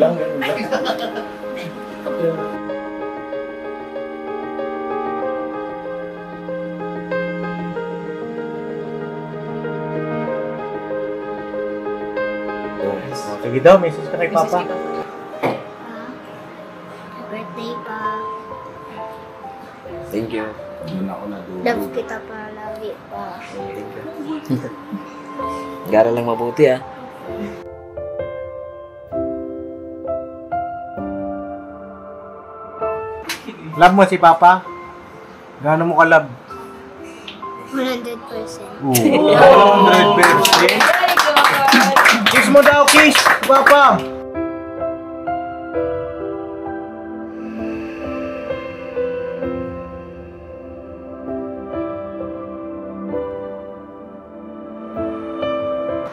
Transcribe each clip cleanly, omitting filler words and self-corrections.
lang. Sige daw, message ka kay Papa. Birthday pa. Thank you. Love kita pa lagi pa. Thank you. Gara lang mabuti ah. Love mo si Papa? Gaano mo ka-love? 100%. 100%? Kiss mo daw, kiss! Papa!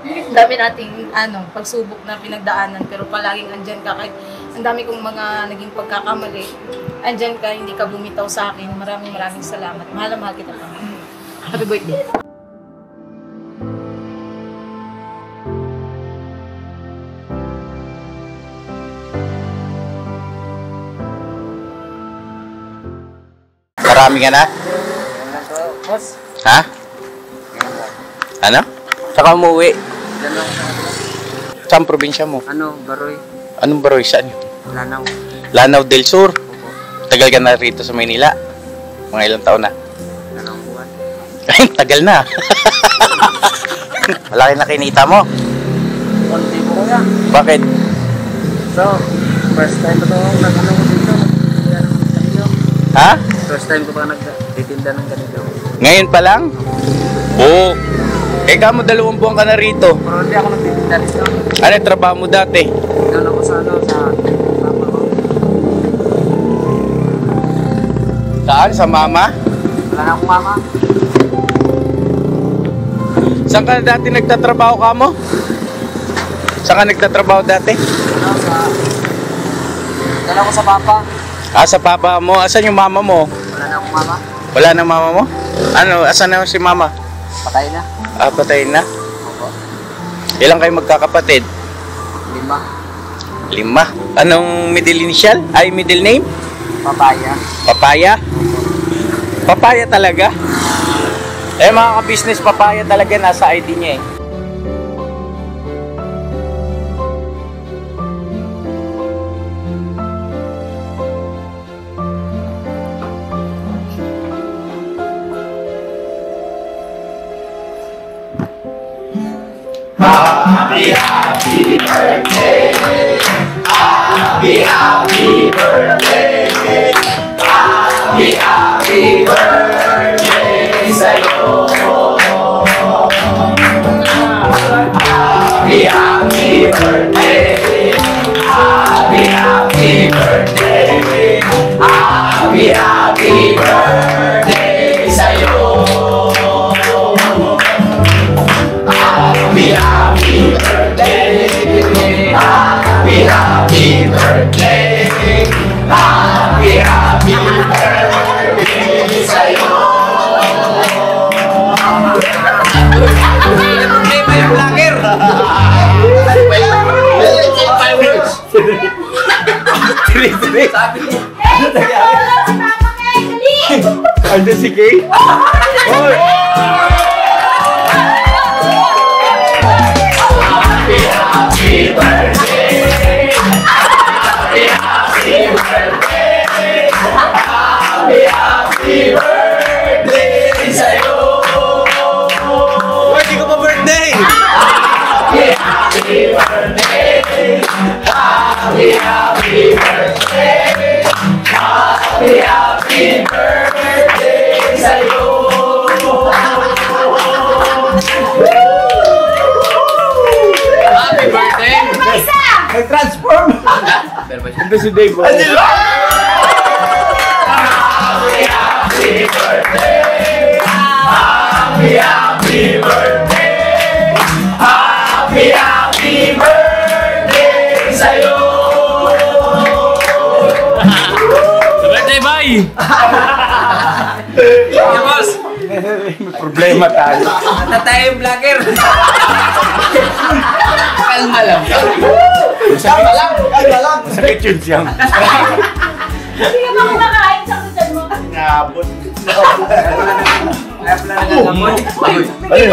Ang dami nating pagsubok na pinagdaanan pero palaging andyan ka kahit ang dami kong mga naging pagkakamali. Andyan ka, hindi ka bumitaw sa akin. Maraming salamat. Mahal na mahal kita pa. Happy birthday! Marami ka na? Boss. Ha? Ano? Saka umuwi. Saan probinsya mo? Baroy. Anong Baroy? Saan yun? Lanao. Lanao del Sur. Tagal ka na rito sa Maynila? Mga ilang taon na? Lanao buwan. Ay, tagal na. Malaki na kinita mo. Konti po kuya. Bakit? So, first time ko ito nag-ano dito. Ha? First time ko pa nagtitinda ng ganito. Ngayon pa lang? Oo. Kamo 2 buwan ka na rito. Pero hindi ako nagtitinda dito. Ano yung trabaho mo dati? Doon ako sa mama ko. Saan? Sa mama? Wala na akong mama. Saan ka dati nagtatrabaho ka mo? Saan ka nagtatrabaho dati? Doon ako sa papa. Sa papa mo. Asan yung mama mo? Wala na akong mama. Wala na mama mo? Ano? Asan na si mama? Patay na. Patay na? Opo. Ilang kayo magkakapatid? 5. 5. Anong middle initial? Ay, middle name? Papaya. Papaya? Papaya talaga? Mga ka-business, papaya talaga nasa ID niya eh. Happy, happy birthday. Happy, happy birthday. Happy, happy birthday sa'yo. Happy, happy birthday. Happy, happy birthday. Happy, happy birthday sa'yo. Happy, happy birthday. Happy, happy birthday. Happy, happy birthday sa'yo. Problema yung vlogger! Sabi niya. Ano si Kay? Hoy! Happy birthday. Happy, happy birthday. Happy, happy birthday sa'yo. Hindi ko pa birthday! Happy, happy birthday. Happy, happy birthday. Happy, happy birthday sa'yo. Happy birthday! Nag-transform! Ito si Dave. Happy, happy birthday! Happy, happy birthday! Happy, happy birthday sa'yo! Birthday, bye! Yeah, boss. May problema tayo. Tatay yung vlogger. Kalma lang. Kalma lang! Kalma lang! Sakit yun siyang. Hindi ka ba kumakain sa kutan mo? Nabot. Hindi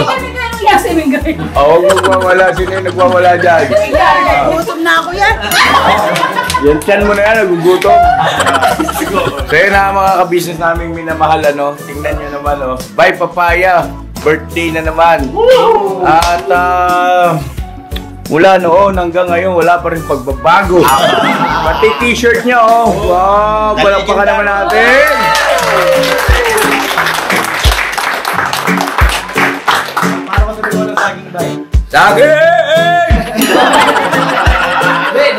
kami ganong yasi, Mingay. Oo, nagwawala. Sino yung nagwawala dyan? Gutom na ako yan. Yan tiyan mo na yan, nagugutom. So yun na mga ka-business naming minamahal, ano. Tingnan nyo naman, oh. Bye Papaya! Birthday na naman. At mula noon hanggang ngayon, wala pa rin pagbabago. Pati t-shirt niya, oh. Wow, palakpakan naman natin. Para masabi ko ng saging bay. Saging!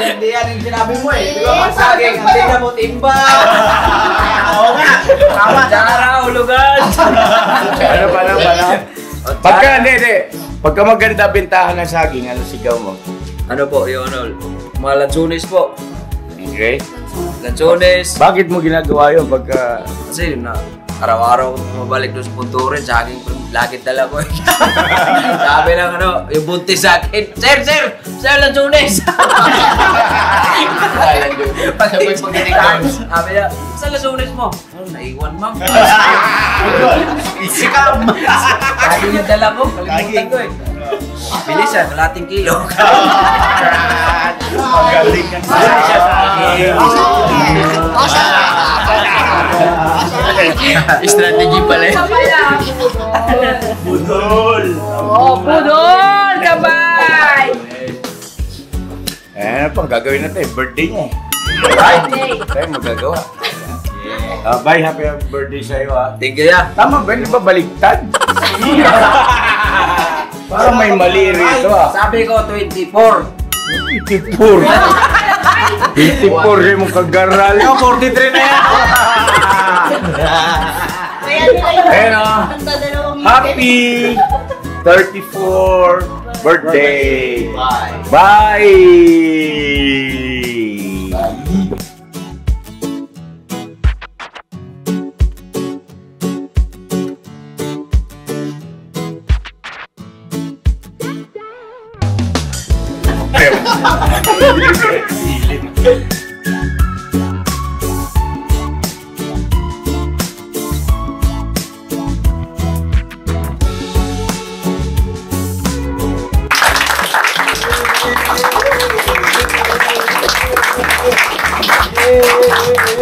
Hindi yan yung sinabi mo eh. Di ba pag saging, ang tingnan mo, timba. Oo nga. Tama. Tsara, hulugan! Ano pa na? Pagka, hindi. Pagka maganda bentahan ng saging, ano sigaw mo? Ano po, yung ano, mga lansunis po. Okay. Lansunis. Bakit mo ginagawa yun pagka... Kasi na, araw-araw mabalik doon sa Punturin, sa akin, lagi dala ko. Sabi lang ano, yung buntis sa akin, Sir, lansunis! Sabi niya, saan lansunis mo? Oh, naiwan, ma'am. Isikam. Lagi yung dala ko, kalimutan ko eh. Bilis ah, kalating kilo. Magaling yan sa saging. Strategy pala eh. Budol. Oh, budol! Kabay! Eh, ano pang gagawin natin? Birthday niya eh. Birthday! Tayo magagawa. Bye, happy birthday sa'yo ah. Thank you ya. Tama ba? Hindi ba baliktad? Parang may mali rito ah. Sabi ko 24. 24. 24 rin mong kagaral. 43 na yan. Ayan ah. Happy 34 birthday. Bye.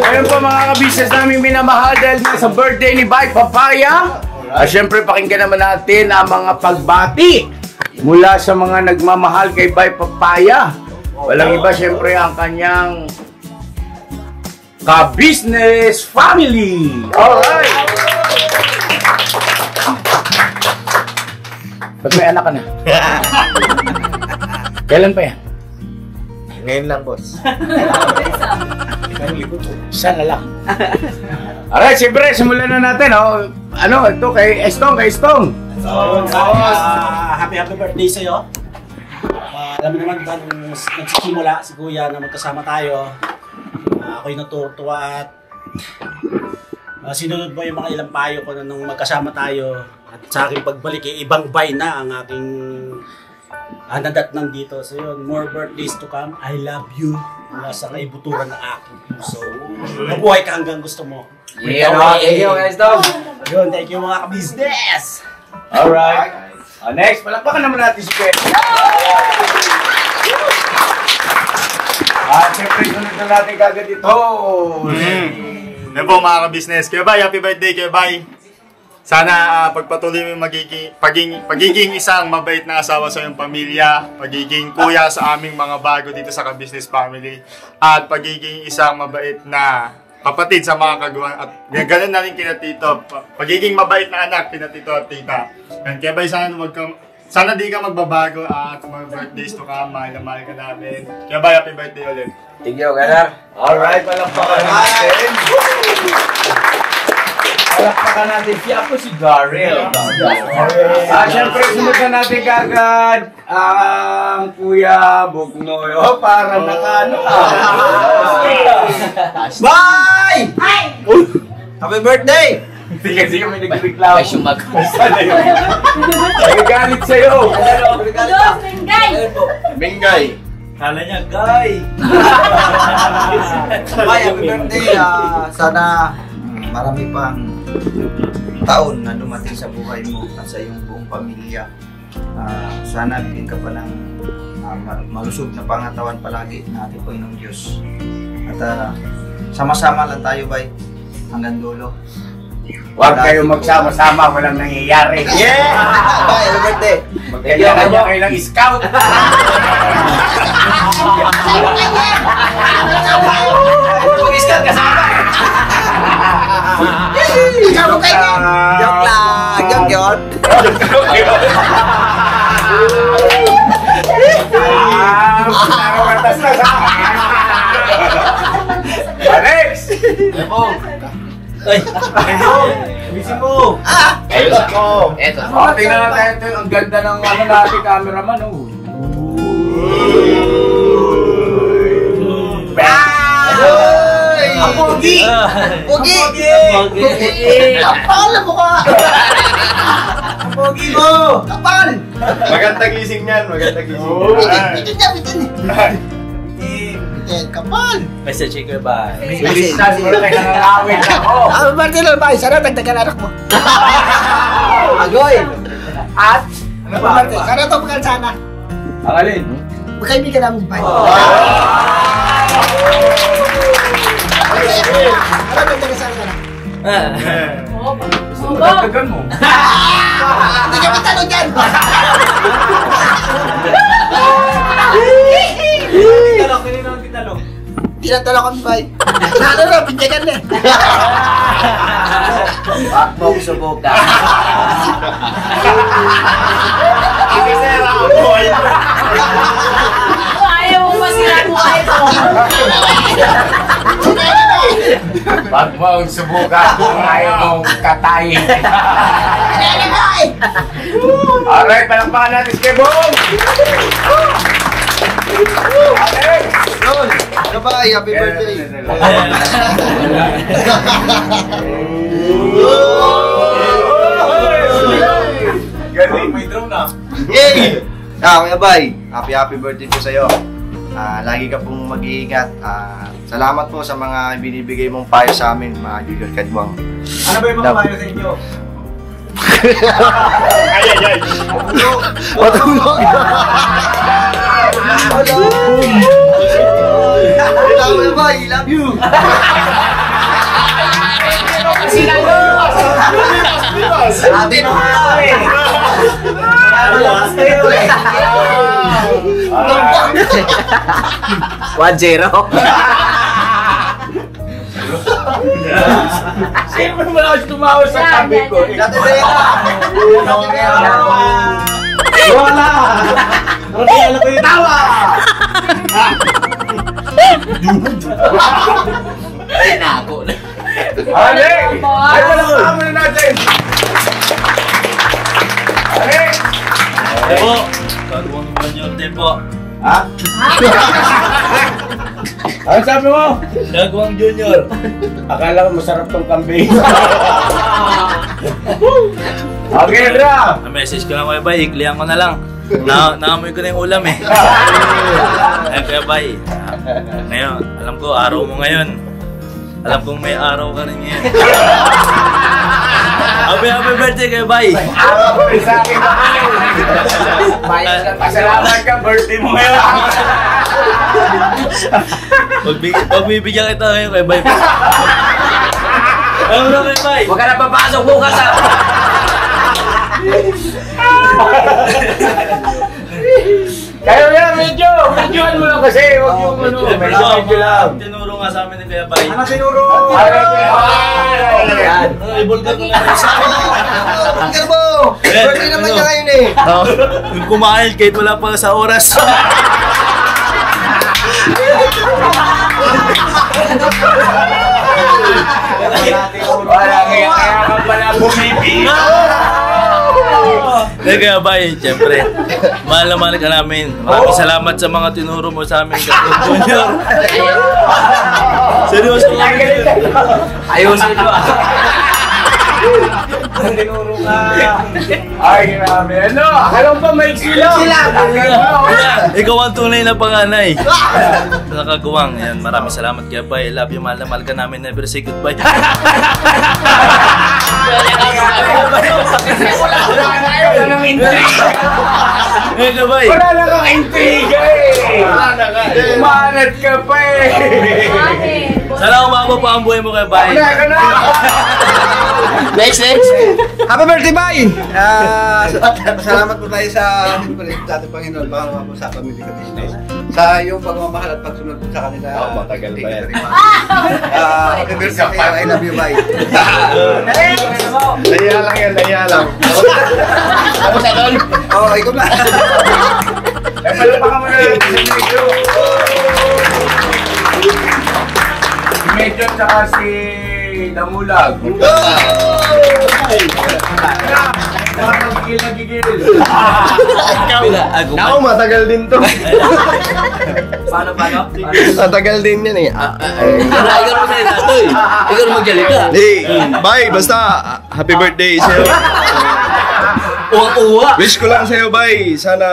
Ayun po mga ka-business namin minamahal dahil sa birthday ni Bye Papaya. Siyempre pakinggan naman natin ang mga pagbati mula sa mga nagmamahal kay Bye Papaya. Walang iba siyempre ang kanyang ka-business family. Alright! Ba't may anak ka na? Kailan pa yan? Ngayon lang, boss. Sana lang. Alright, siyempre, simulan na natin, oh. Ano, ito kay Estong, So, happy birthday sa'yo. Alam mo naman ba, nung nagsisimula si Kuya na magkasama tayo, ako'y natutuwa at sinunod mo yung mga ilang payo ko na nung magkasama tayo. At sa aking pagbalik, ibang bay na ang aking nadat nandito. So yun, more birthdays to come. I love you. Mula sa kaibuturan ng aking puso. Mabuhay ka hanggang gusto mo. Thank you guys, Dom. Yun, thank you mga ka-business! Alright. Next, palakpakan naman natin si Kuya. Siyempre, sunod na natin kagad ito. Yan po mga ka-business. Kuya Bay, happy birthday Kuya Bay. Sana pagpatuloy mo yung pagiging isang mabait na asawa sa iyong pamilya, pagiging kuya sa aming mga bago dito sa ka-business family, at pagiging isang mabait na kapatid sa mga kagawan. At ganoon na rin kina Tito, pagiging mabait na anak kina Tito at Tita. And Kuya Bay, sana di ka magbabago at mga birthdays to come, mahal na mahal ka namin. Kuya Bay, happy birthday ulit. Thank you, Ganar. Alright, palakpakan natin. Palakpakan natin siya po si Garrel. Siyempre, sunod na natin kagad ang Kuya Bugnoy. O, para nakaano ka. Bye! Happy birthday! Hindi kasi kami nagreklamo. Ay, sumag. Sana yun. Nagagalit sa'yo. Dos, Mingay! Mingay. Kala niya, guy! Bay, happy birthday. Sana marami pang taon na dumating sa buhay mo at sa iyong buong pamilya. Sana bigyan ka pa ng malusog na pangatawan palagi ng ating Panginoong Diyos. At sama-sama lang tayo, Bay, hanggang dulo. Huwag kayong magsama-sama, walang nangyayari. Yeah! Bay, happy birthday. Magkakanya kayo ng scout. Mag-scout ka sa akin. Joke lang! Joke yun! Nakawatas na sa akin. Alex! Ay, Bisin mo! eto. Eto. Tingnan natin ito. Ang ganda ng natin cameraman. Ang pogi! Pogi! Kapal mo ka! Ang pogi mo! Kapal! Magandang gising yan, magandang gising. Bitin niya, bitin eh! Kapal! Message ko ba? Bilistan mo na kayo nangangawin ako. Birthday lang ba? Sana dagdagan anak mo. Agoy! At? Ano ba? Sana ito pagkan sana. Ang alin? Magkaibigan namin ba? Sana dagdagan sana sana. Dagdagan mo. Hindi kami tanong dyan! Tinatala kami ba? Ano na, pinjagan na. Wag mong subukan. Isisera ang buhay mo. Ayaw mo masira buhay ko. Wag mong subukan kung ayaw mong katayin. Alright, palakpakan natin si Kebong! Alex! Bye, happy birthday. Galing, may drone na. Yay! Kuya Bay, happy birthday po sa'yo. Lagi ka pong mag-iingat. Salamat po sa mga binibigay mong payo sa amin, mga Junior Kadwang. Ano ba yung mga payo sa inyo? Ay, ay, ay. Matulog! Kuya Bay, love you! Sabi mo nga eh. Malakas kayo eh. 1-0. Sino mo malakas tumawa sa tabi ko? Wala! Ano ko yung tawa? Ay, nako na. Alex! Ay, palakpakan muna natin! Alex! Po, Kadwang naman yung tempo. Ha? Ano sabi mo? Kadwang Junior. Akala ko masarap tong kambing. Okay, Dra! Na-message ko lang kay Bay, iklihan ko na lang. Naamoy ko na yung ulam eh. Ay, kaya Bay, ngayon, alam ko, araw mo ngayon. Alam kong may araw ka rin ngayon. Happy birthday kay Bay! Araw ko rin sa akin pasalamat ka, birthday mo ngayon. Pagbibigyan kita ngayon kay Bay. Ano na kay Bay? Huwag ka na papasok bukas ah. Kayo yan, medyoan mo lang kasi. Huwag yung medyo lang. Tinuro nga sa amin ni Kuya Bay. Ano sinuro? Yan. Ibulgar ko lang sa akin. Garbo! Birthday naman niya ngayon eh. Yung kumain kahit wala pa sa oras. Kaya ka pala bumibig. Kaya Bay, siyempre, mahal na mahal ka namin. Maraming salamat sa mga tinuro mo sa amin, Kadwang Junior. Seryoso. Ayusin mo ah. Tinuro ka. Ay, grabe. Ano? Alam pa may sila. Ikaw ang tunay na panganay. Nakagawa. Yan, maraming salamat kaya bay. Love you, mahal na mahal ka namin. Never say goodbye. Wala nang intriga. Wala na kang intriga eh. Umanat ka pa eh. Sana umaba pa ang buhay mo kaya bay. Next. Happy birthday, Bay! Salamat po tayo sa ating Panginoon, baka po sa pamilya business. Sa iyong pagmamahal at pagsunod po sa kanila. Matagal ba yan? Happy birthday, I love you, Bay. Naya lang yan, naya lang. Tapos na doon. Oo, ikaw na. Palapakan mo na natin si Medyo. Si Medyo tsaka si Namulag. Nagigil. Ako, matagal din to. Paano? Matagal din yan eh. Ikaw mo sa'yo nato eh. Ikaw mo magjalita. Hey, bye, basta happy birthday sa'yo. Uwa. Wish ko lang sa'yo, bye. Sana...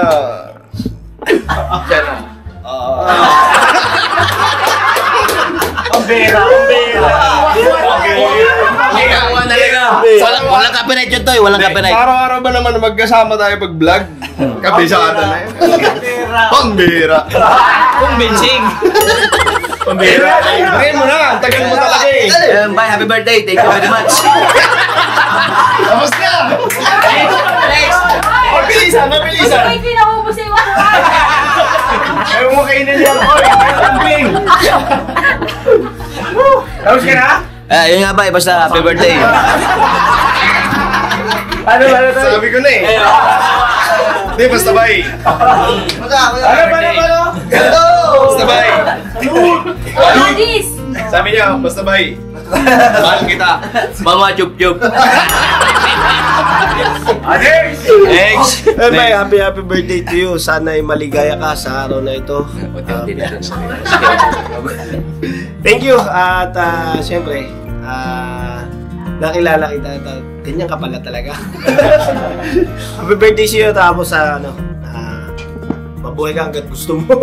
Pambira. Walang copyright yun to eh. Walang copyright. Araw-araw ba naman magkasama tayo pag-vlog? Kabisado na yun. Pambira. Convincing. Pambira. Bigyan mo na, tagal mo talaga eh. Bye, happy birthday. Thank you very much. Tapos na! Mabilisan! Ay, pinaubos yung Ayaw mo kainin niya ako. Camping. Tapos ka na? Yun nga ba, basta happy birthday. Ano tayo? Sabi ko na eh. Hindi, basta bye. Ano? Basta bye. Adis! Sabi niya, basta bye. Mahal kita. Mga chup-chup. Next! Bye, happy birthday to you. Sana ay maligaya ka sa araw na ito. Thank you. At siyempre, nakilala kita. Ganyan ka pala talaga. Happy birthday sa iyo. Tapos mabuhay ka hanggat gusto mo.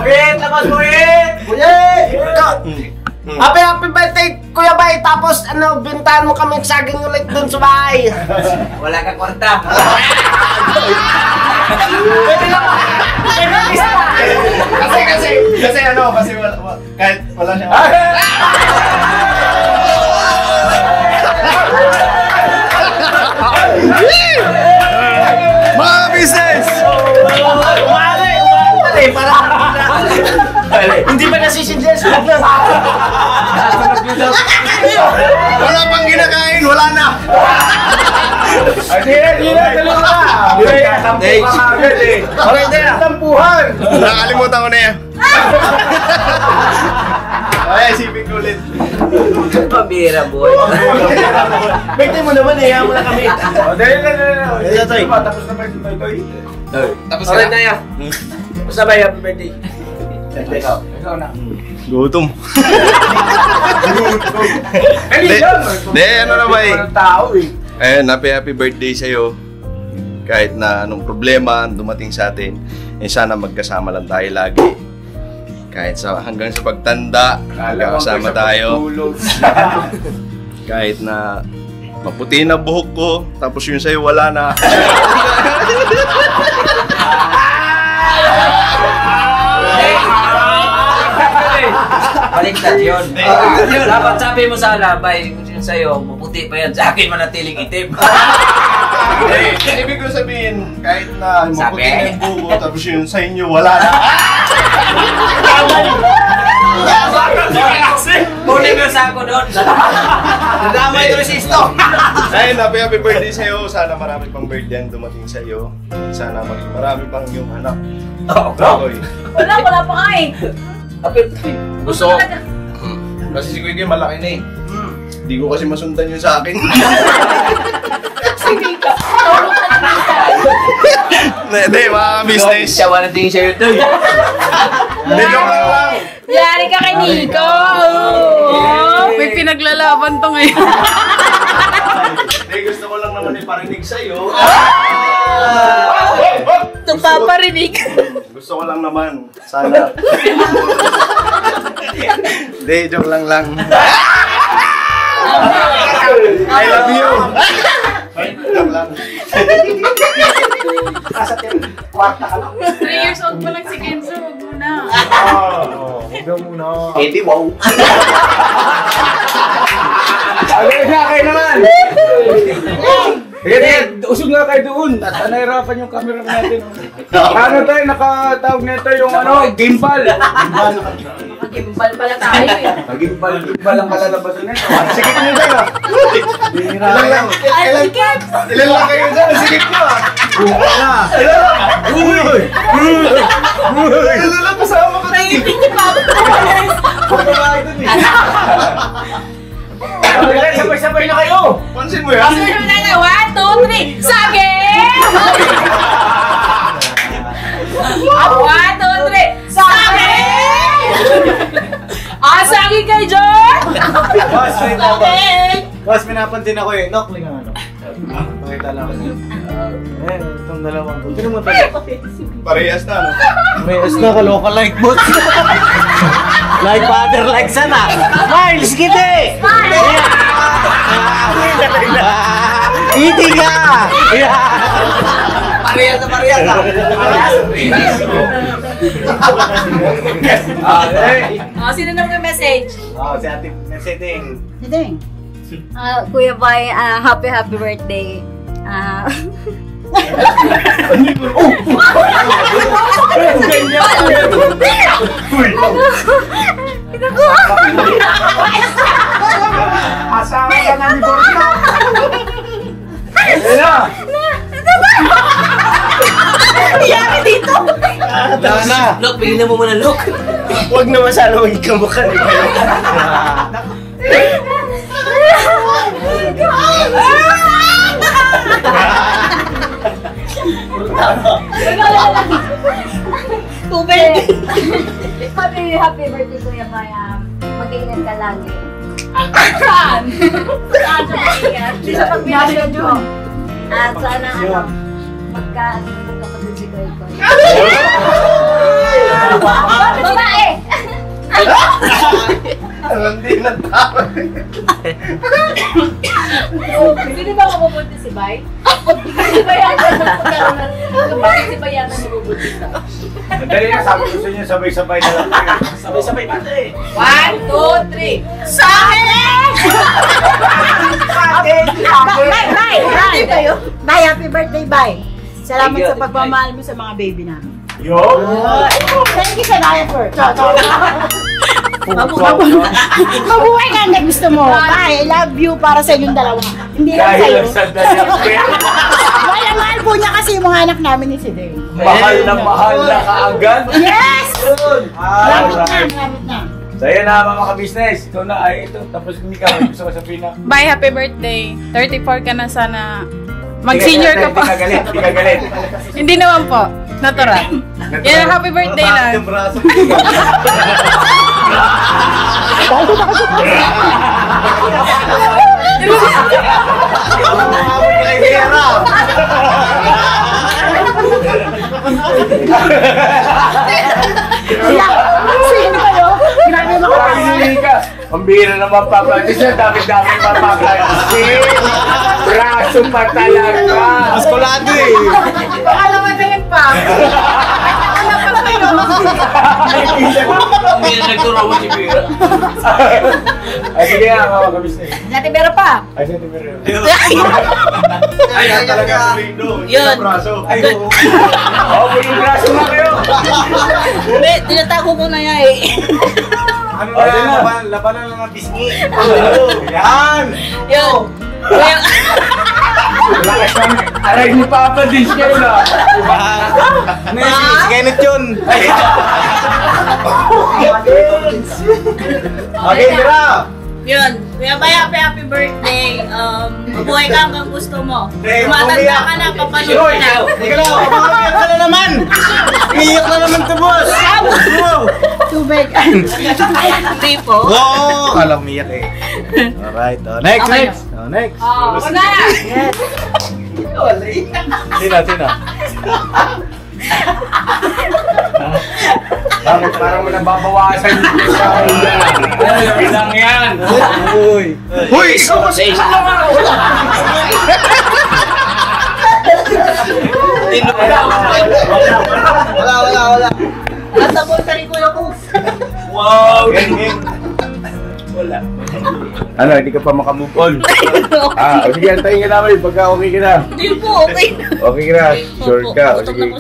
Ulit! Labas mo ulit! Happy birthday, Kuya Bay. Tapos bintahan mo kami saging ulit dun sa bahay. Wala ka kwarta. Kasi kahit wala siya. Mga business! Hindi ba nasisindihan sa Wala pang kinakain, wala na! Hindi na, dalawa ka! Tampu ka agad eh! Okay, hindi na! Tampuhan! Nakalimutan ko na yan. Ay, isipin ko ulit. Pambira, boy. birthday mo naman eh, mo lang kami. Dali. Tapos na ba ito? Tapos Okay na yan. Basta ba, happy birthday. Ikaw na. Gutom. Hindi, ano na ba eh? Tao eh. Ayun, happy birthday sa'yo. Kahit na anong problema dumating sa atin, sana magkasama lang tayo lagi. Kahit hanggang sa pagtanda, magkakasama tayo. Kahit na maputi na buhok ko, tapos yung sa'yo wala na. Baliktad yun. Dapat sabi mo sa alabay, kung sino sa'yo, maputi pa yan. Sa akin manatiling itim. Ibig ko sabihin, kahit na maputi Sabi? na yung buhok ko, tapos yung sa inyo wala na. Kunin mo sa ako doon. Nadama yung resisto. Ayun, happy birthday sa'yo. Sana marami pang birthday ang dumating sa'yo. Sana marami pang yung anak. Okay. Wala pa nga eh. Gusto ko. Kasi si Kuya malaki na eh. Hindi ko kasi masundan yun sa akin. Hindi, mga business. Siya wala tingin sa'yo ito. Hindi, joke lang. Yari ka kay Nico. May pinaglalaban to ngayon. Hindi, gusto ko lang naman iparinig sa'yo. Ito paparinig. Gusto ko lang naman. Sana. Hindi, joke lang. I love you. Joke lang. 3 years old pa lang si Kenzo, huwag mo na. Eddie, wow. Agad na kayo naman! Sige, usog na kayo doon. At nahirapan yung camera natin. Ano tayo, nakatawag nito yung gimbal. Gimbal pala tayo eh. Gimbal ang kalalabasan nito. Sige nyo dyan Ilan lang kayo dyan? Sige nyo Ilan lang kasama ka rin. Sabay-sabay na kayo! Pansin mo yan? 1, 2, 3, sage! 1, 2, 3, sage! Sage kayo dyan! Boss, may napansin ako eh. Nok, linga ano. Pakita lang ako. Itong dalawang ko. Sino mo tayo? Parehas na, no? Parehas na, kaloka like boss. Like father, like son ah. Miles, kita eh! Iti ka! Parehas na. Sino naman yung message? Si ate, setting. Kuya Bay, happy birthday. Asawa ka na ni Borja! Ayun na! Nangyari dito! Na. Look, pigilan mo muna, look. Huwag naman sana maging kamukha ni Bayo. Tubig! Happy birthday, Kuya Bay. Mag-iingat ka lagi. Saan? Saan siya mag-ingat? Sa pagbiyahe nyo. At sana, magka-ano ka pa dun si Kuya Bay. Babae! Hindi na tao. Hindi ba mabubuti si Bay? Si Bay yata magkaroon na. Kapag si Bay yata mabubuti ka. Madali na, sabi ko sa inyo, sabay-sabay na lang kayo. Sabay-sabay pa eh. 1, 2, 3. Sa'kin! Bay, happy birthday, Bay. Salamat sa pagmamahal mo sa mga baby namin. Yo! Thank you sa diaper. Mabuhay ka na gusto mo. Bay, I love you para sa inyong dalawa. Hindi lang Dahil sa'yo. lang sa dali. Bay, ang mahal po niya kasi yung mga anak namin ni si Dave. Mahal na kaagad. Yes! Labot na. So yun na mga ka-business. Ito na ay ito. Tapos hindi ka gusto ko sabihin na. Bye, happy birthday. 34 ka na sana. Mag-senior ka pa. Hindi ka galit. Hindi naman po. Natural. Yan, happy birthday lang. Yung braso. Sino kayo? Grabe mga Pagpili ka. Pambira naman papatis na dami-dami papapatis. Braso pa talaga. Maskulado eh. Baka naman na yun pa. Hindi na nagturo mo si Bira. Ay sige nga mga ka-business. Natibero pa. Ay sige pero. Ay, talaga sa window. Yun. Braso. Ay oo. Oo, yung braso na kayo. Hindi, tinatago ko na yan eh. Ano Oh, yun na. na? Labanan lang ng bisngi. Yan. Yun. Kuya, Lakas kami. Aray ni Papa Dish kayo na. Ano yun? Si Kenneth yun. Okay, Mira. Yun, Kuya Bay, happy birthday. Mabuhay ka hanggang gusto mo. Tumatanda ka na, papanood ka na. Teka lang, umiyak ka na naman. Umiyak na naman to, boss. Tubig. Tipo. Oo, alam umiyak eh. Alright, next. Next. Ako na! Yes. Sino? Bakit parang mo nababawasan yung sa kanya? Bilang yan. Uy, ikaw kasi isa lang ako. Wala. Nasa bulsa ni Kuya Kus. Wow! Wala. Ano, hindi ka pa makamove on? Sige, antayin ka namin pagka okay ka na. Hindi po, okay na. Okay ka na? Sure ka? O sige,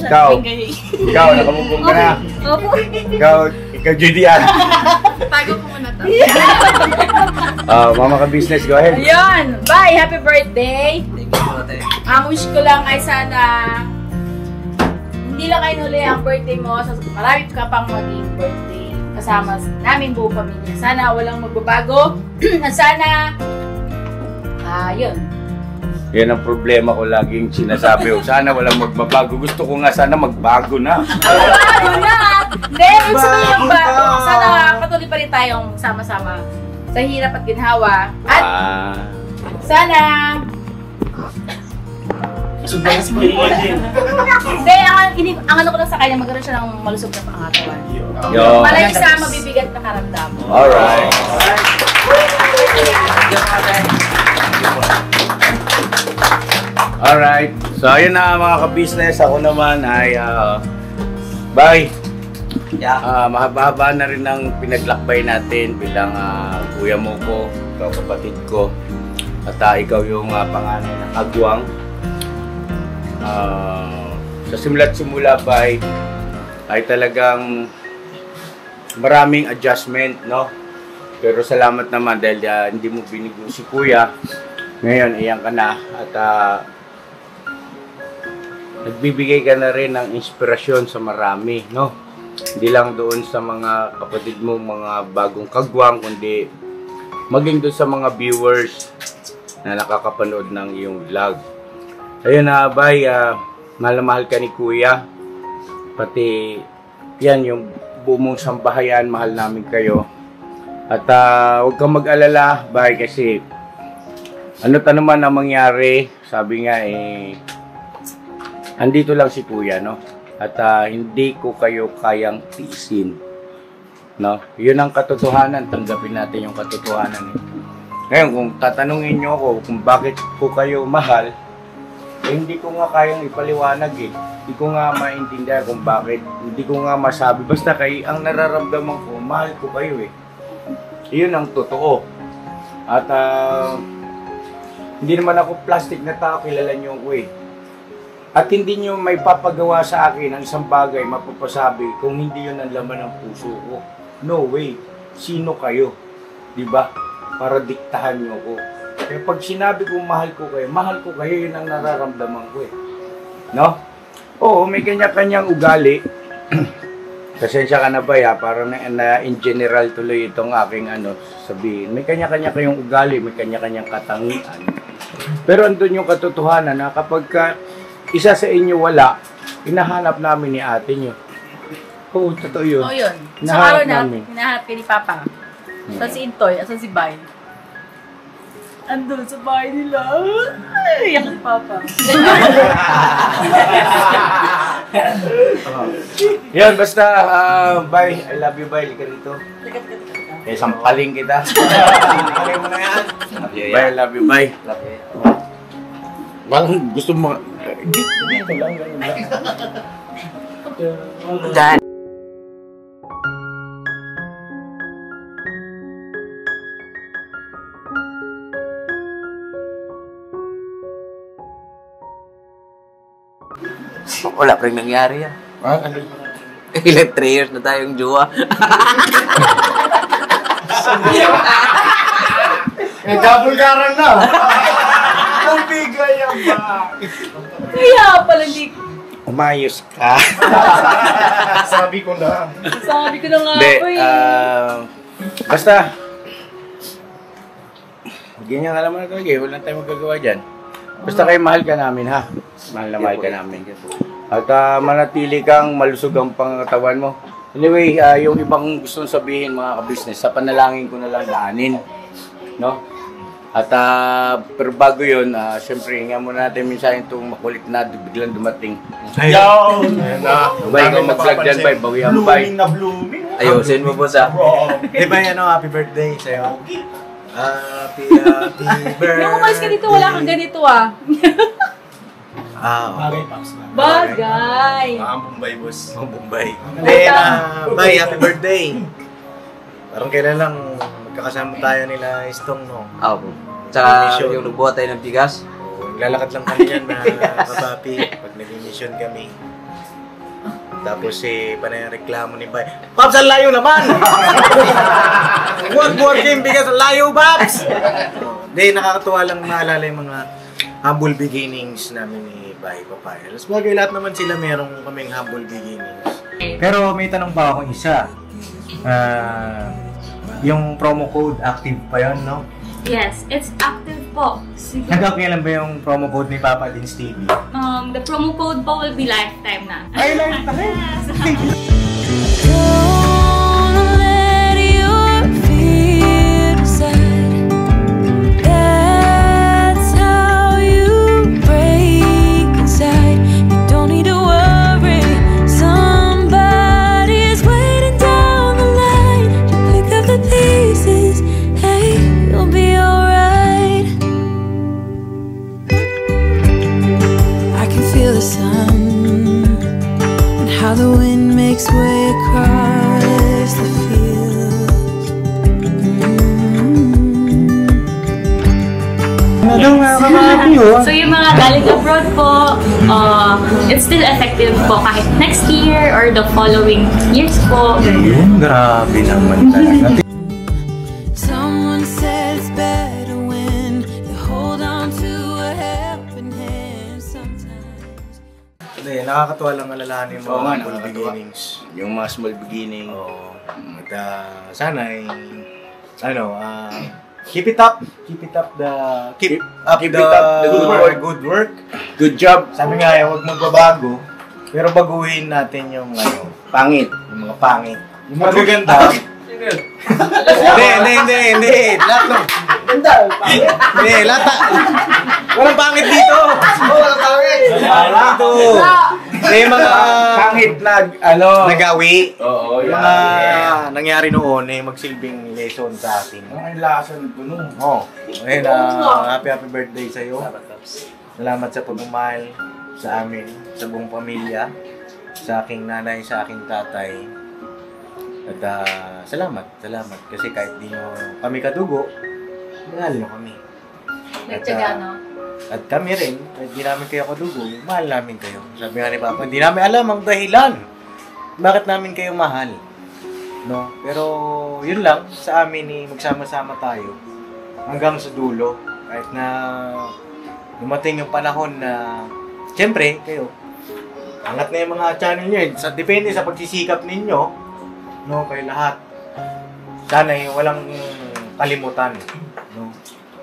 ikaw, nakamove on ka na. Opo. Ikaw, Judian. Tago ko muna to. Mama ka business, go ahead. Ayun! Bye! Happy birthday! Ang wish ko lang ay sana hindi lang kayo nuli ang birthday mo. Marami ka pang maging birthday kasama namin buong pamilya. Sana walang magbabago. Sana yun. Yan ang problema ko laging sinasabi. Sana walang magbabago. Gusto ko nga sana magbago na. Magbago na! Hindi, ibig sabihin yung bago. Sana patuloy pa rin tayong sama-sama sa hirap at ginhawa. At sana hindi, ang ano ko lang sa kanya, magkaroon siya ng malusog na pangatawan. Malay sa mabibigat na karamdaman. Alright. Alright. So, ayun na mga ka-business. Ako naman ay bye. Mahaba-haba na rin ang pinaglakbay natin bilang kuya mo ko, ikaw kapatid ko. At ikaw yung panganay ng Agwang. Sa simula't simula pa ay talagang maraming adjustment, no? Pero salamat naman dahil hindi mo binigo si kuya. Ngayon, iyan ka na at nagbibigay ka na rin ng inspirasyon sa marami, no? Hindi lang doon sa mga kapatid mo, mga bagong kagwang, kundi maging doon sa mga viewers na nakakapanood ng iyong vlog. Ayun na, bye. Mahal na mahal ka ni kuya. Pati yan, yung buong sambahayan, mahal namin kayo. At huwag kang mag-alala, bye, kasi ano't ano man ang mangyari, sabi nga andito lang si kuya, no? At hindi ko kayo kayang tiisin, no? Yun ang katotohanan, tanggapin natin yung katotohanan. Ngayon, kung tatanungin nyo ako kung bakit ko kayo mahal, hindi ko nga kayang ipaliwanag Hindi ko nga maintindihan kung bakit. Hindi ko nga masabi. Basta ang nararamdaman ko, mahal ko kayo Iyon ang totoo. At hindi naman ako plastic na tao, kilala nyo ako At hindi nyo may papagawa sa akin ang isang bagay, mapapasabi kung hindi yun ang laman ng puso ko. No way. Sino kayo? Diba? Para diktahan nyo ako. Kaya pag sinabi kong mahal ko kayo, yun ang nararamdaman ko No? Oo, may kanya-kanyang ugali. Pasensya ka na ba Para na in general tuloy itong aking sabihin. May kanya-kanya kayong ugali, may kanya-kanyang katangian. Pero andun yung katotohanan na kapag isa sa inyo wala, hinahanap namin ni ate nyo. Oo, totoo yun. Oo, yun. Sa Hinahanap araw na, namin. hinahanap kayo ni Papa. Saan si Intoy? Saan si Bay? Andun sa bahay nila. Ay, iyak si Papa. Yan, basta, bye. I love you, bye. Lika dito. Sampaling kita. Sampaling mo na yan. Bye, I love you, bye. Walang gusto mo. Dito lang, ganun lang. Wala pa rin nangyari yan. Ano? Ilang 3 years na tayong jowa. Double garang na. Ang bigay yan ba? Kaya pala hindi. Umayos ka. Sabi ko na. Sabi ko na nga Hindi, ako basta, Ganyan ka naman talaga eh. Wala tayong magagawa dyan. Basta kayo mahal ka namin ha. Mahal na mahal ka namin. At manatili kang malusog ang pangatawan mo. Anyway, yung ibang gustong sabihin mga ka-business, sa panalangin ko na lang daanin. No? At pero bago yun, syempre hinga muna natin minsan itong makulit na biglang dumating. Ayaw! Bay, ikaw mag-vlog dyan, bay. Bawihan, bay. Blooming na blooming. Ayusin mo po sa... Di ba yan, happy birthday sa'yo? Happy birthday. Nung umalis ka dito, wala kang ganito ah. Bagay, Paps. Bagay. Ang Bombay, boss. Ang Bombay. Hindi bay, happy birthday. Parang kailan lang magkakasama tayo nila Stong, no? Oo po. Tsaka yung nagbuhat tayo ng bigas. Naglalakad lang kami yan na kapapi pag nag-mission kami. Tapos panay ang reklamo ni Bay. Paps, ang layo naman! Buhat-buhat kayong bigas, ang layo, Paps! Hindi, nakakatuwa lang maalala yung mga humble beginnings namin ni Bay Papaya. Alas bagay lahat naman sila merong kaming humble beginnings. Pero may tanong pa akong isa. Yung promo code active pa yun, no? Yes, it's active po. Hanggang kailan ba yung promo code ni Papa Dins TV? The promo code po will be lifetime na. Ay, lifetime! The wind makes way across the fields. So yung mga galing abroad po, it's still effective po kahit next year or the following years po. Grabe naman talaga. Someone said it's better when you hold on to a helping hand sometimes. Hindi, nakakatuwa lang alalahanin yung mga small beginnings. Yung mga small beginning. At sana ay, keep it up the good work. Good job. Sabi nga, huwag magbabago, pero baguhin natin yung pangit. Yung mga pangit. Yung magaganda. Hindi. Walang pangit dito. Walang pangit. Dito. May mga pangit na nagawi. Oo, yung mga nangyari noon magsilbing lesson sa atin. Ang lason ko nun. Ayun, happy birthday sa'yo. Salamat sa pagmamahal sa amin, sa buong pamilya, sa aking nanay, sa aking tatay. At salamat kasi kahit di nyo kami kadugo, mahal nyo kami. Nagtyaga, no? At kami rin, kahit di namin kayo kadugo, mahal namin kayo. Sabi nga ni Papa, hindi namin alam ang dahilan bakit namin kayo mahal. No? Pero yun lang, sa amin magsama-sama tayo hanggang sa dulo. Kahit na dumating yung panahon na, siyempre, kayo, angat na yung mga channel nyo. Depende sa pagsisikap ninyo, no, kay lahat. Sana walang kalimutan, no.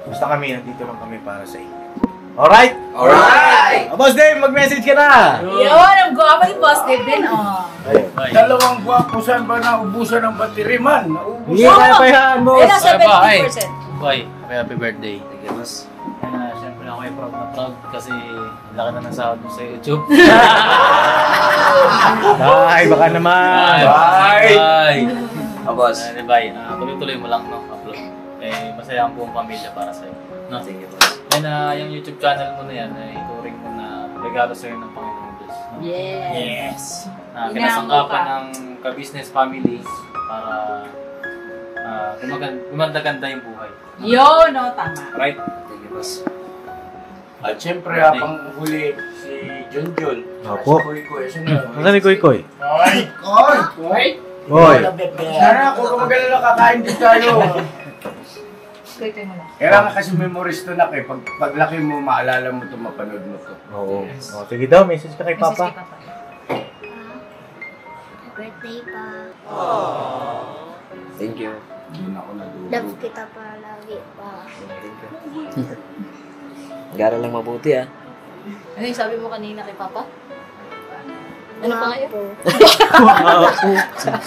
Basta kami, nandito lang kami para sa inyo. Alright? Alright! Boss Dave, mag-message ka na! Yun, ang guwapo ni Boss Dave din, Dalawang gwapo saan ba naubusan ng battery man? Hindi, kaya mo! Ay, nasa 70%. Boy, happy birthday. Thank you, boss. Siyempre ako ay proud na proud kasi laki na ng sahod mo sa YouTube. Bye, baka naman! Bye! Boss. Bye. Tuloy-tuloy mo lang, no? Upload. Masaya ang buong pamilya para sa'yo. No? Thank you, boss. And yung YouTube channel mo na yan, ituring mo na regalo sa'yo ng Panginoon Diyos. No? Yes! Kinasangkapan ng ka-business family para gumanda-ganda yung buhay. Yun, no? Tama. Right? Thank you, boss. At syempre, habang huli si Junjun. Opo. Si Koy-Koy. Nasaan ni Koy-Koy? Koy! Koy! Sana kung mag-alala kakain din tayo. Kuy-Koy mo lang. Kailangan kasi memories to na kayo. Paglaki mo, maalala mo to, mapanood mo to. Oo. Sige daw, message ka kay Papa. Birthday pa. Thank you. Doon ako nadulog. Love kita palagi pa. Gara lang mabuti ah. Ano yung sabi mo kanina kay Papa? Ano pa ngayon?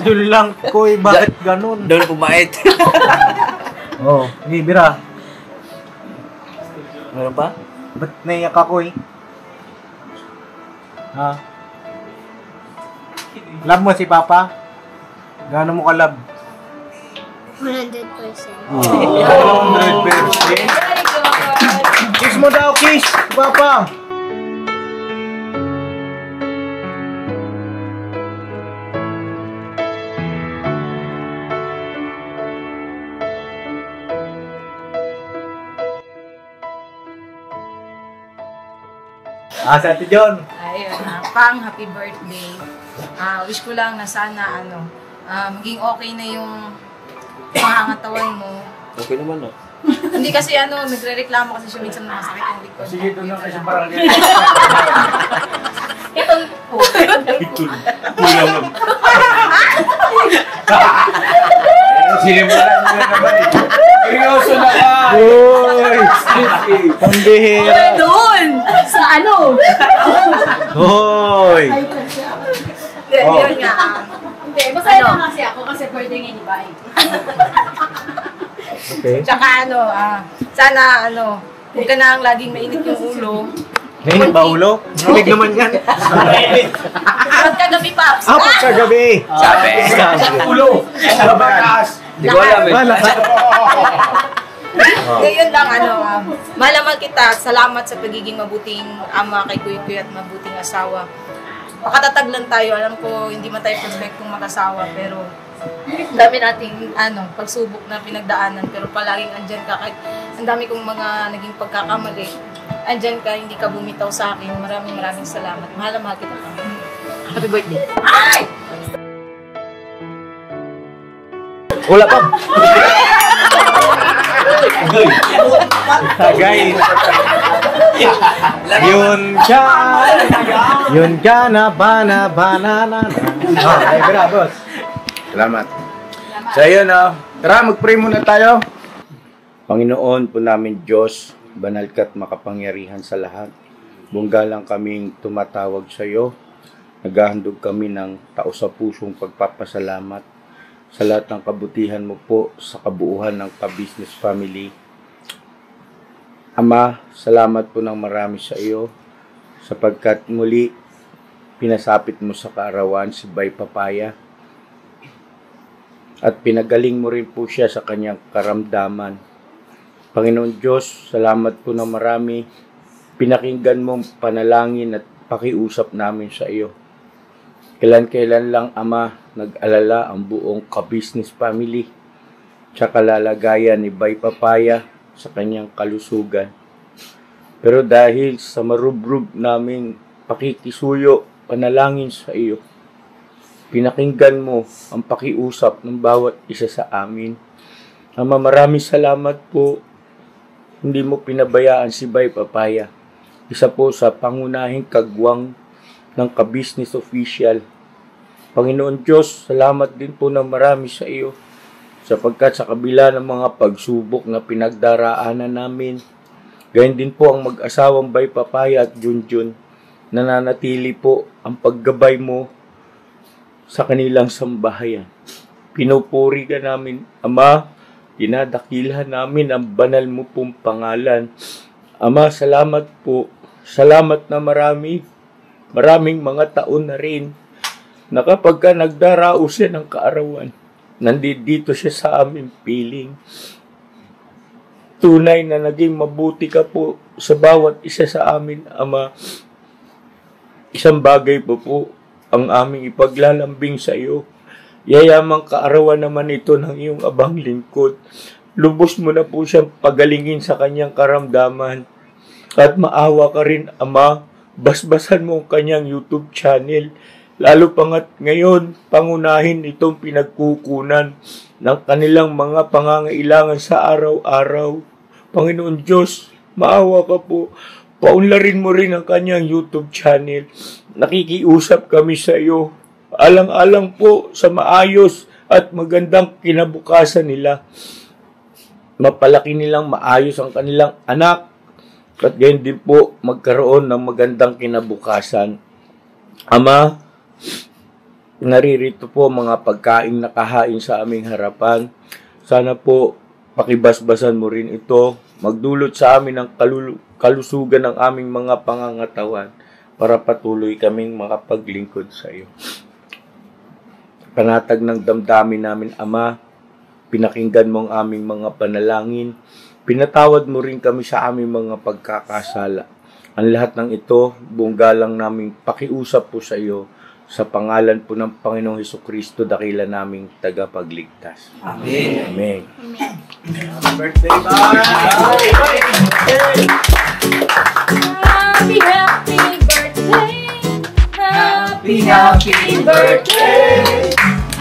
Yun lang, Koy. Bakit ganun? Doon pumait. Oo. Hindi, bira. Meron pa? Ba't naiyak ako eh? Ha? Love mo si Papa? Gaano mo ka-love? 100%. 100%? Kiss mo daw, kiss! Papa! Sa Ate John. Ayun, Pang, happy birthday. Wish ko lang na sana maging okay na yung pangangatawan mo. Okay naman no? Hindi kasi nagre-reklamo kasi siya minsan na masakit yung likod. Sige, doon lang kasi parang Itong kulang. Sinimulan mo na naman eh. Seryoso na ka! Uy! Pambihira! Doon! Sa Hoy! Yun nga. Hindi, masaya lang kasi ako kasi birthday ngayon ni Bay. Okay. Tsaka sana huwag ka na laging mainit yung ulo. Mainit ba ulo? Malig naman yan. Pagkagabi, Paps. Pagkagabi. Sabi. Ulo! Babakas! Hindi ko alam eh. Ngayon lang, malaman kita. Salamat sa pagiging mabuting ama kay Kuya at mabuting asawa. Pakatatag lang tayo. Alam ko, hindi man tayo perfectong mag-asawa, pero dami nating pagsubok na pinagdaanan, pero palaging andyan ka. Kahit ang dami kong mga naging pagkakamali, andyan ka, hindi ka bumitaw sa akin. Maraming salamat. Mahal na mahal kita pa. Happy birthday. Ay! Wala pa. Guys. Yun ka na banana. Ay, bravo. Salamat. So yun tara mag-pray muna tayo. Panginoon po namin Diyos, banal ka't makapangyarihan sa lahat. Bungga lang kaming tumatawag sa iyo. Naghahandog kami ng tao sa pusong pagpapasalamat sa lahat ng kabutihan mo po sa kabuuhan ng Ka-Business Family. Ama, salamat po ng marami sa iyo sapagkat muli pinasapit mo sa kaarawan si Bay Papaya at pinagaling mo rin po siya sa kanyang karamdaman. Panginoon Diyos, salamat po ng marami. Pinakinggan mo panalangin at pakiusap namin sa iyo. Kailan lang, Ama, nag-alala ang buong Ka-Business Family sa kalalagayan ni Bay Papaya sa kanyang kalusugan. Pero dahil sa marubrug naming pakikisuyo, panalangin sa iyo, pinakinggan mo ang pakiusap ng bawat isa sa amin. Ama, maraming salamat po. Hindi mo pinabayaan si Bay Papaya. Isa po sa pangunahing kagwang ng Ka-Business Official. Panginoon Diyos, salamat din po ng marami sa iyo sapagkat sa kabila ng mga pagsubok na pinagdaraanan namin, gayon din po ang mag-asawang Bay Papaya at Junjun, nananatili po ang paggabay mo sa kanilang sambahayan. Pinupuri ka namin, Ama, dinadakilahan namin ang banal mo pong pangalan. Ama, salamat po. Salamat na maraming mga taon na rin na kapag ka nagdarao siya ng kaarawan, nandito siya sa aming piling. Tunay na naging mabuti ka po sa bawat isa sa amin, Ama. Isang bagay po ang aming ipaglalambing sa iyo. Yayamang kaarawan naman ito ng iyong abang lingkod. Lubos mo na po siyang pagalingin sa kanyang karamdaman. At maawa ka rin, Ama, basbasan mo ang kanyang YouTube channel. Lalo pangat ngayon, pangunahin itong pinagkukunan ng kanilang mga pangangailangan sa araw-araw. Panginoon Diyos, maawa ka po. Paunlarin mo rin ang kanyang YouTube channel. Nakikiusap kami sa iyo. Alang-alang po sa maayos at magandang kinabukasan nila. Mapalaki nilang maayos ang kanilang anak at gayon din po magkaroon ng magandang kinabukasan. Ama, naririto po mga pagkain nakahain sa aming harapan. Sana po pakibasbasan mo rin ito, magdulot sa amin ng kalusugan ng aming mga pangangatawan para patuloy kaming makapaglingkod sa iyo. Panatag ng damdamin namin, Ama, pinakinggan mo ang aming mga panalangin, pinatawad mo rin kami sa aming mga pagkakasala. Ang lahat ng ito, buong galang naming pakiusap po sa iyo, sa pangalan po ng Panginoong Hesukristo, dakila naming tagapagligtas. Amen. Amen. Birthday, Happy, happy birthday. Happy, happy birthday.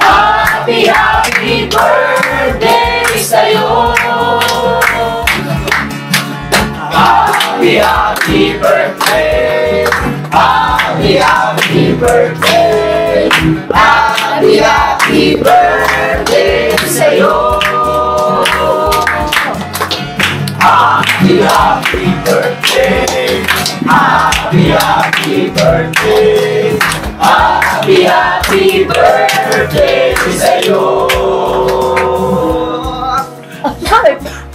Happy, happy birthday sa'yo. Happy, happy birthday. Happy, happy birthday. Happy, happy birthday sa'yo. Happy, happy birthday. Happy, happy birthday. Happy, happy birthday sa'yo.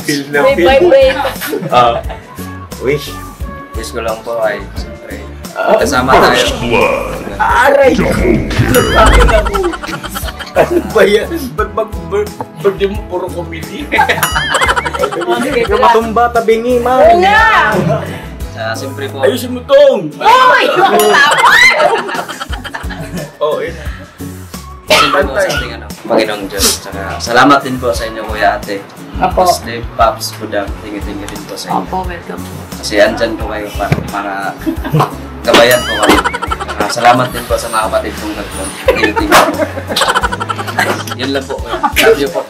Feel na May feel. vibrate. Wish. Wish ko lang po ay siyempre kasama tayo. Aray! Nagpapin ako. Ano ba yan? Ba't mag-birthday mo puro komedi? Yung matumba tabingi, ma. Oo nga! Siyempre po. Ayusin mo tong! Uy! Tapos! Oh, yun. Siyempre po sa ating Panginoong Diyos. Tsaka salamat din po sa inyo, Kuya Ate. Apo. Steve Pops Budang, tingi-tingi din po sa inyo. Opo, welcome po. Kasi andyan po kayo para gabayan po kami. Salamat din po sa mga kapatid kong nag-tingi-tingi. Yun lang po. Love you po.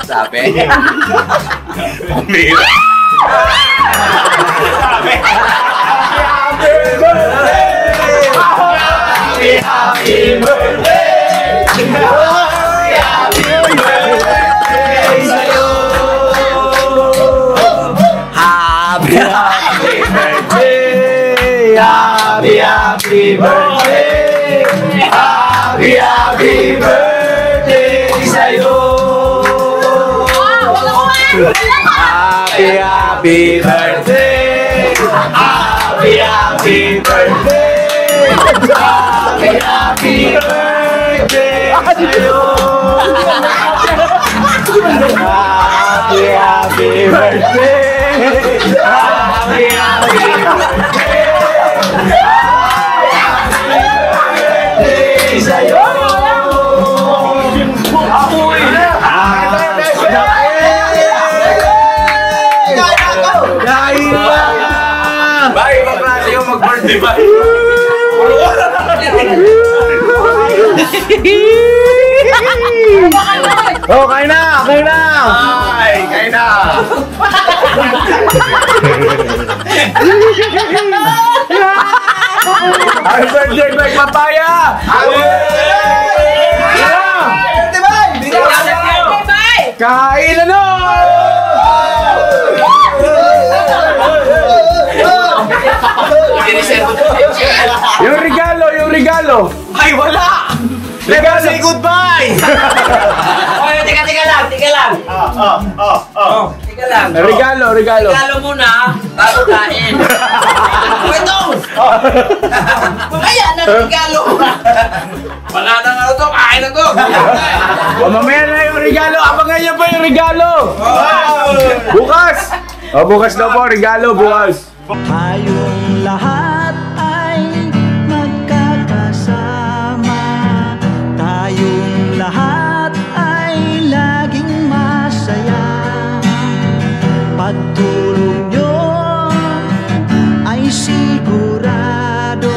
Sabi. Umira. Sabi. Happy, happy birthday! Happy birthday sa'yo! Happy, happy birthday! Happy, happy birthday! Happy, happy birthday sa'yo! Happy, happy birthday! Happy, happy birthday! Happy, happy birthday sa'yo! Happy, happy birthday! Happy, happy birthday! Happy birthday sa'yo! Apoy! Bye! Bye! Yung mag-birthday ba? Oh, kain na! Kain na! Ay, kain na! Happy birthday, Mike Papaya! Happy birthday! Kain na no! Yung regalo, yung regalo! Ay, wala! Regalo! Say goodbye! Oy, teka lang! Teka lang! Regalo, regalo! Regalo muna, bago kain. Ito! Mamaya na regalo! Wala na nga ito, kain na ito! Mamaya na yung regalo! Abangan niyo pa yung regalo! Bukas! Bukas daw po, regalo, bukas! Tayong lahat ay magkakasama. Tayong lahat ay laging masaya. Pagtulong nyo ay sigurado,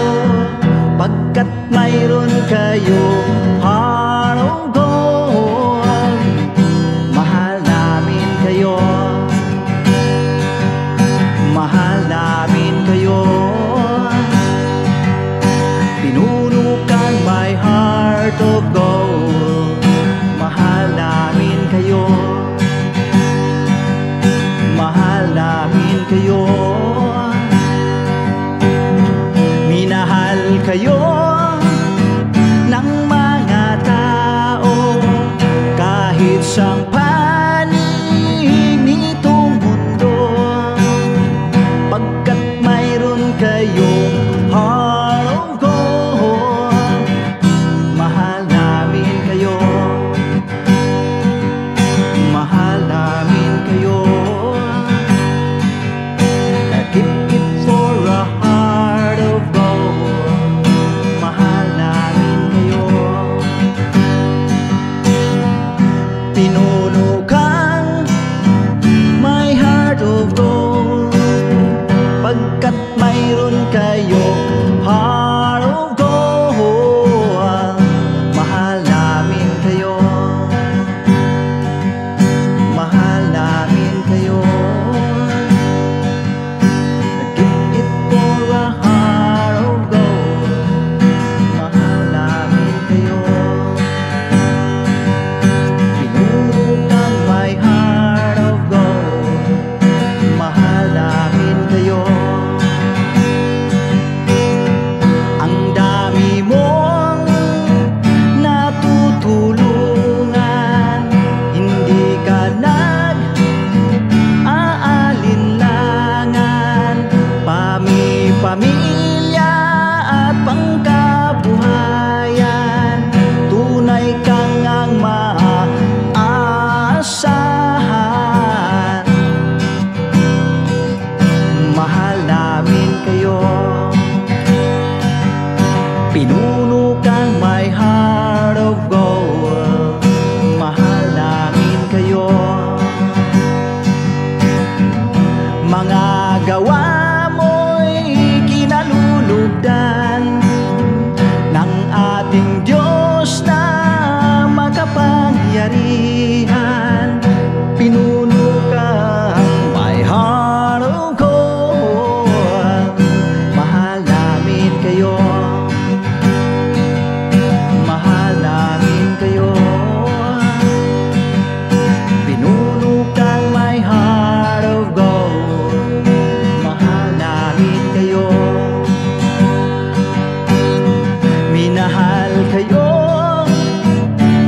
pagkat mayroon kayong heart of gold. Mahal namin kayo. Mahal namin kayo. kayo ng mga tao kahit saan panig nitong mundo, pagkat mayroon kayong heart of gold. Mahal namin kayo, mahal namin kayo. Keep it for a heart of gold. Mahal namin kayo. Pinuno kang my heart of gold, pagkat mayroon kayo heart of gold. Mahal namin kayo, mahal namin kayo. Keep it for a heart of gold. Mahal namin kayo. Pinuno kang my heart of gold. Mahal namin kayo. Ang dami mong natutulungan, hindi ka nag-aalinlangan. Pamilya at pangkabuhayan, tunay kang ang maaasahan. Mahal namin kayo. Pinuno kang my heart of gold. Mahal namin kayo. Mga gawa mo'y kinalulugdan ng ating Diyos na makapangyarihan. Pinuno kang my heart of gold. Mahal namin kayo, mahal namin kayo. Pinuno kang my heart of gold. Mahal namin kayo. Minahal kayo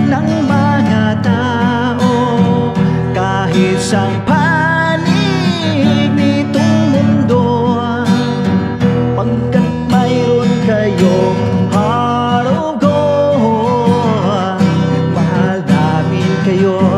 ng mga tao kahit saan panig nitong mundo, pagkat mayroon kayong heart of gold. Mahal namin kayo.